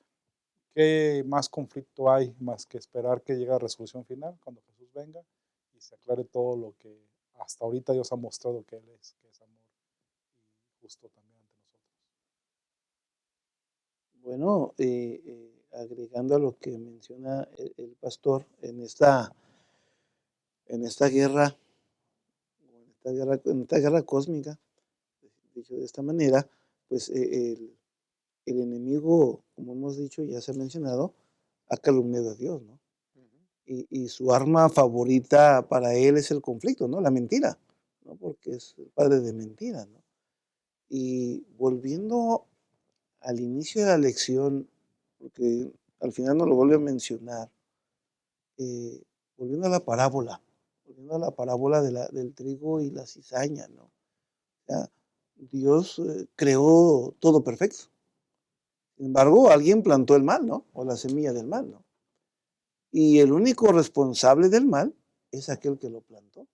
¿qué más conflicto hay más que esperar que llegue a resolución final cuando Jesús venga y se aclare todo lo que hasta ahorita Dios ha mostrado que Él es, que es amor y justo también ante nosotros?
Bueno, agregando a lo que menciona el pastor, en esta guerra, en esta guerra cósmica, dicho de esta manera, pues el enemigo, como hemos dicho, ya se ha mencionado, ha calumniado a Dios, ¿no? Y su arma favorita para él es el conflicto, ¿no? La mentira, ¿no? Porque es el padre de mentiras, ¿no? Y volviendo al inicio de la lección, porque al final no lo vuelve a mencionar, eh, volviendo a la parábola, del trigo y la cizaña, ¿no? O sea, Dios creó todo perfecto. Sin embargo, alguien plantó el mal, ¿no? O la semilla del mal, ¿no? Y el único responsable del mal es aquel que lo plantó.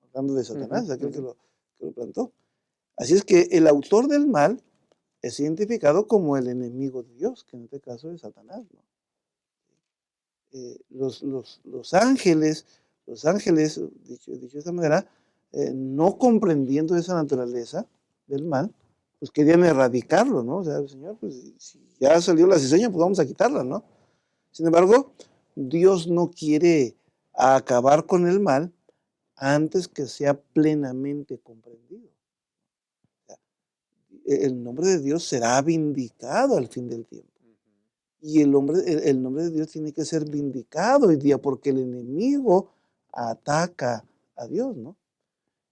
Hablando de Satanás, es aquel que lo plantó. Así es que el autor del mal es identificado como el enemigo de Dios, que en este caso es Satanás, ¿no? Los ángeles, dicho de esta manera, no comprendiendo esa naturaleza del mal, pues querían erradicarlo, ¿no? O sea, Señor, pues si ya salió la cizaña, pues vamos a quitarla, ¿no? Sin embargo, Dios no quiere acabar con el mal antes que sea plenamente comprendido. O sea, el nombre de Dios será vindicado al fin del tiempo. Y el nombre de Dios tiene que ser vindicado hoy día porque el enemigo ataca a Dios, ¿no?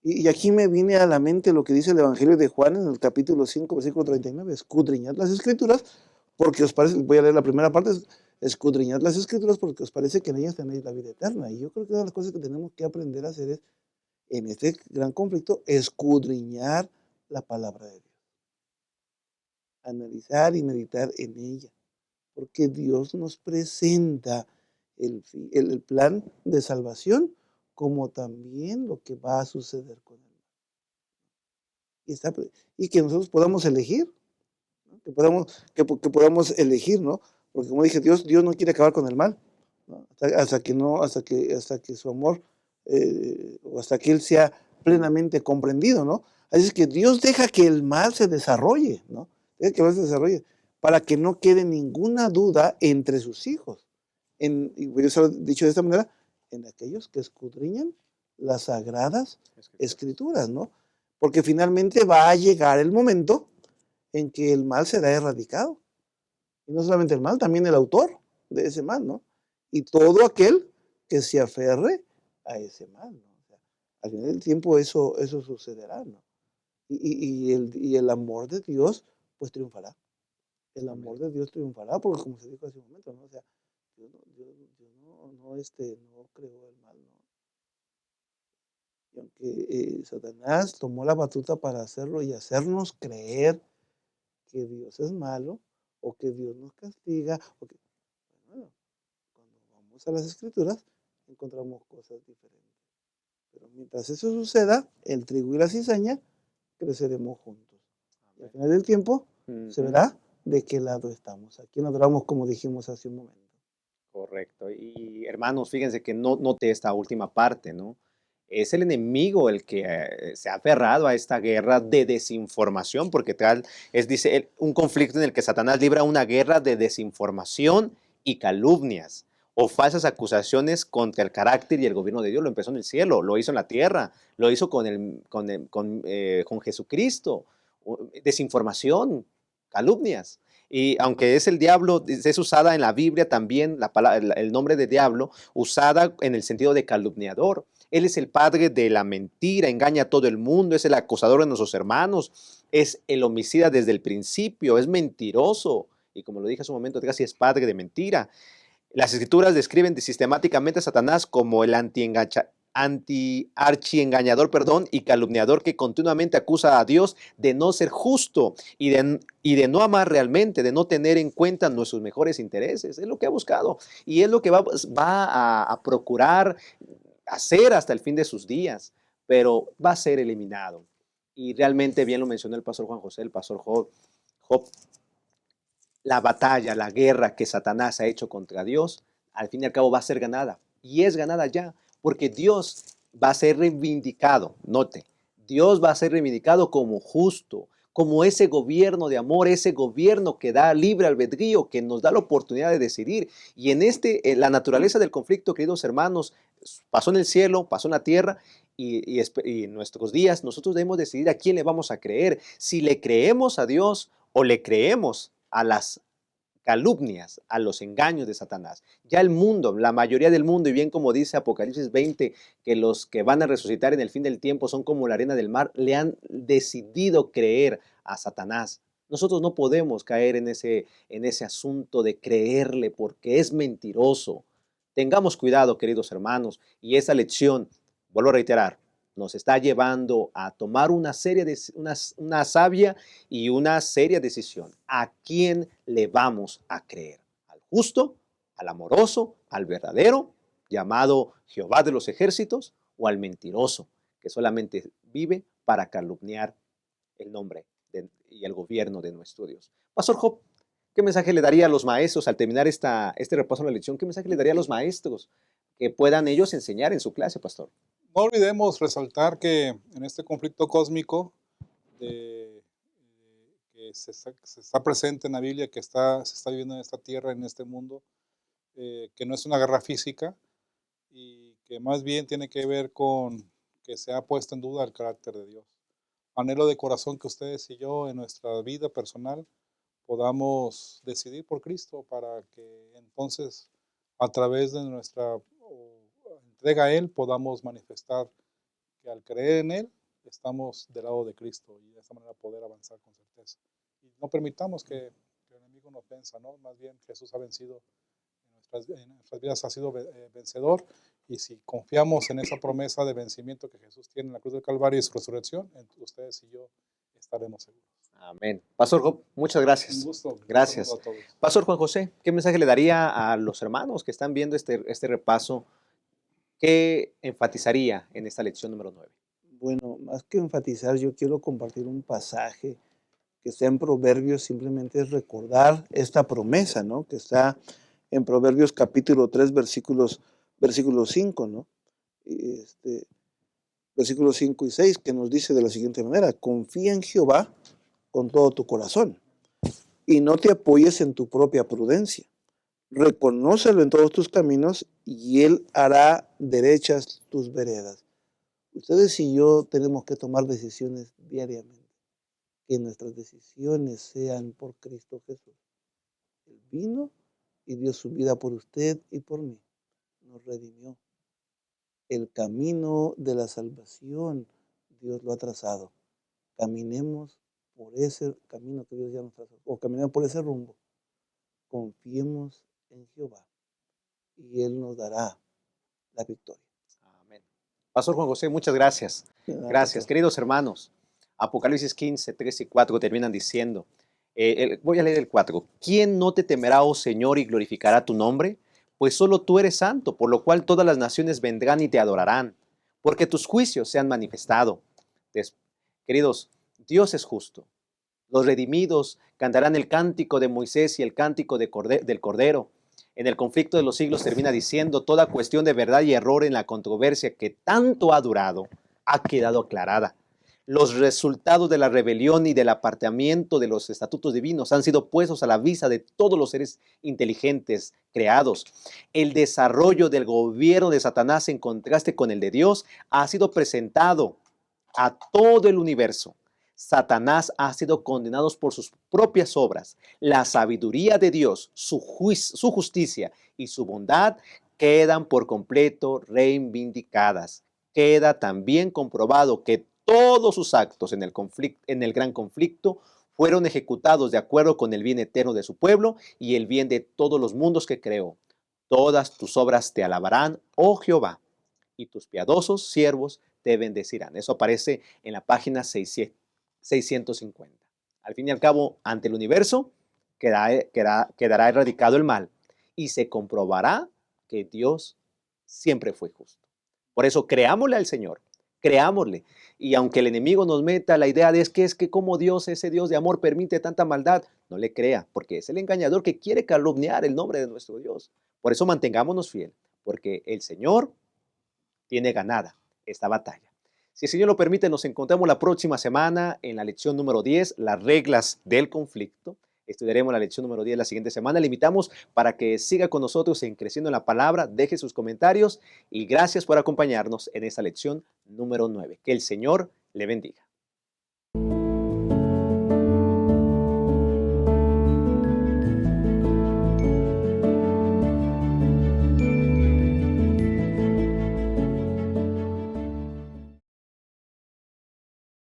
Y aquí me viene a la mente lo que dice el Evangelio de Juan en el capítulo 5, versículo 39, escudriñad las Escrituras porque os parece, voy a leer la primera parte, escudriñad las Escrituras porque os parece que en ellas tenéis la vida eterna. Y yo creo que una de las cosas que tenemos que aprender a hacer es, en este gran conflicto, escudriñar la palabra de Dios, analizar y meditar en ella, porque Dios nos presenta el plan de salvación como también lo que va a suceder con él. Y que nosotros podamos elegir, ¿no? Que podamos elegir, ¿no? Porque como dije, Dios no quiere acabar con el mal, ¿no? Hasta que su amor, o hasta que Él sea plenamente comprendido, ¿no? Así es que Dios deja que el mal se desarrolle, ¿no? Deja que el mal se desarrolle, para que no quede ninguna duda entre sus hijos. Y voy a usar dicho de esta manera, en aquellos que escudriñan las sagradas escrituras, ¿no? Porque finalmente va a llegar el momento en que el mal será erradicado. Y no solamente el mal, también el autor de ese mal, ¿no? Y todo aquel que se aferre a ese mal, ¿no? O sea, al final del tiempo eso sucederá, ¿no? Y el amor de Dios, pues triunfará. El amor de Dios triunfará, porque como se dijo hace un momento, ¿no? O sea, Dios no creó el mal, ¿no? Y aunque Satanás tomó la batuta para hacerlo y hacernos creer que Dios es malo, o que Dios nos castiga, bueno, cuando vamos a las Escrituras encontramos cosas diferentes. Pero mientras eso suceda, el trigo y la cizaña creceremos juntos. Y al final del tiempo se verá de qué lado estamos. Aquí nos adoramos como dijimos hace un momento.
Correcto. Y hermanos, fíjense que no noté esta última parte, ¿no? Es el enemigo el que se ha aferrado a esta guerra de desinformación, porque tal es, dice, un conflicto en el que Satanás libra una guerra de desinformación y calumnias o falsas acusaciones contra el carácter y el gobierno de Dios. Lo empezó en el cielo, lo hizo en la tierra, lo hizo con Jesucristo. Desinformación, calumnias. Y aunque es el diablo, es usada en la Biblia también el nombre de diablo, usada en el sentido de calumniador. Él es el padre de la mentira, engaña a todo el mundo, es el acusador de nuestros hermanos, es el homicida desde el principio, es mentiroso y como lo dije hace un momento, casi es padre de mentira. Las escrituras describen sistemáticamente a Satanás como el archiengañador, y calumniador que continuamente acusa a Dios de no ser justo y de no amar realmente, de no tener en cuenta nuestros mejores intereses. Es lo que ha buscado y es lo que va a procurar hacer hasta el fin de sus días, pero va a ser eliminado. Y realmente bien lo mencionó el pastor Juan José, el pastor Job, la batalla, la guerra que Satanás ha hecho contra Dios, al fin y al cabo va a ser ganada. Y es ganada ya, porque Dios va a ser reivindicado. Note, Dios va a ser reivindicado como justo, como ese gobierno de amor, ese gobierno que da libre albedrío, que nos da la oportunidad de decidir. Y en la naturaleza del conflicto, queridos hermanos, pasó en el cielo, pasó en la tierra, y en nuestros días nosotros debemos decidir a quién le vamos a creer. Si le creemos a Dios o le creemos a las calumnias, a los engaños de Satanás. Ya el mundo, la mayoría del mundo, y bien como dice Apocalipsis 20, que los que van a resucitar en el fin del tiempo son como la arena del mar, le han decidido creer a Satanás. Nosotros no podemos caer en ese asunto de creerle porque es mentiroso. Tengamos cuidado, queridos hermanos, y esa lección, vuelvo a reiterar, nos está llevando a tomar una sabia y una seria decisión. ¿A quién le vamos a creer? ¿Al justo, al amoroso, al verdadero, llamado Jehová de los ejércitos, o al mentiroso, que solamente vive para calumniar el nombre y el gobierno de nuestro Dios? Pastor Job, ¿qué mensaje le daría a los maestros al terminar este repaso de la lección? ¿Qué mensaje le daría a los maestros que puedan ellos enseñar en su clase, pastor?
No olvidemos resaltar que en este conflicto cósmico que se está presente en la Biblia, que se está viviendo en esta tierra, en este mundo, que no es una guerra física y que más bien tiene que ver con que se ha puesto en duda el carácter de Dios. Anhelo de corazón que ustedes y yo en nuestra vida personal podamos decidir por Cristo para que entonces a través de nuestra entrega a Él podamos manifestar que al creer en Él estamos del lado de Cristo y de esta manera poder avanzar con certeza. Y no permitamos que el enemigo nos venza, ¿no? Más bien Jesús ha vencido en nuestras vidas, ha sido vencedor, y si confiamos en esa promesa de vencimiento que Jesús tiene en la cruz del Calvario y su resurrección, ustedes y yo estaremos seguros.
Amén. Pastor Job, muchas gracias.
Un gusto.
Gracias.
A todos.
Pastor Juan José, ¿qué mensaje le daría a los hermanos que están viendo este repaso? ¿Qué enfatizaría en esta lección número 9?
Bueno, más que enfatizar, yo quiero compartir un pasaje que está en Proverbios, simplemente es recordar esta promesa, ¿no? Que está en Proverbios capítulo 3, versículo 5, ¿no? Versículos 5 y 6, que nos dice de la siguiente manera: confía en Jehová con todo tu corazón y no te apoyes en tu propia prudencia. Reconócelo en todos tus caminos y Él hará derechas tus veredas. Ustedes y yo tenemos que tomar decisiones diariamente, que nuestras decisiones sean por Cristo Jesús. Él vino y dio su vida por usted y por mí. Nos redimió. El camino de la salvación Dios lo ha trazado. Caminemos por ese camino que Dios ya nos trazó, o caminemos por ese rumbo. Confiemos en Jehová y Él nos dará la victoria.
Amén. Pastor Juan José, muchas gracias. Gracias, queridos hermanos. Apocalipsis 15, 3 y 4 terminan diciendo, voy a leer el 4. ¿Quién no te temerá, oh Señor, y glorificará tu nombre? Pues solo tú eres santo, por lo cual todas las naciones vendrán y te adorarán, porque tus juicios se han manifestado. Queridos, Dios es justo. Los redimidos cantarán el cántico de Moisés y el cántico del Cordero. En el conflicto de los siglos termina diciendo, toda cuestión de verdad y error en la controversia que tanto ha durado ha quedado aclarada. Los resultados de la rebelión y del apartamiento de los estatutos divinos han sido puestos a la vista de todos los seres inteligentes creados. El desarrollo del gobierno de Satanás en contraste con el de Dios ha sido presentado a todo el universo. Satanás ha sido condenado por sus propias obras. La sabiduría de Dios, su justicia y su bondad quedan por completo reivindicadas. Queda también comprobado que todos sus actos en el gran conflicto fueron ejecutados de acuerdo con el bien eterno de su pueblo y el bien de todos los mundos que creó. Todas tus obras te alabarán, oh Jehová, y tus piadosos siervos te bendecirán. Eso aparece en la página 650. Al fin y al cabo, ante el universo quedará erradicado el mal y se comprobará que Dios siempre fue justo. Por eso creámosle al Señor, creámosle. Y aunque el enemigo nos meta la idea de es que como Dios, ese Dios de amor, permite tanta maldad, no le crea, porque es el engañador que quiere calumniar el nombre de nuestro Dios. Por eso mantengámonos fiel, porque el Señor tiene ganada esta batalla. Si el Señor lo permite, nos encontramos la próxima semana en la lección número 10, las reglas del conflicto. Estudiaremos la lección número 10 la siguiente semana. Le invitamos para que siga con nosotros en Creciendo en la Palabra, deje sus comentarios y gracias por acompañarnos en esta lección número 9. Que el Señor le bendiga.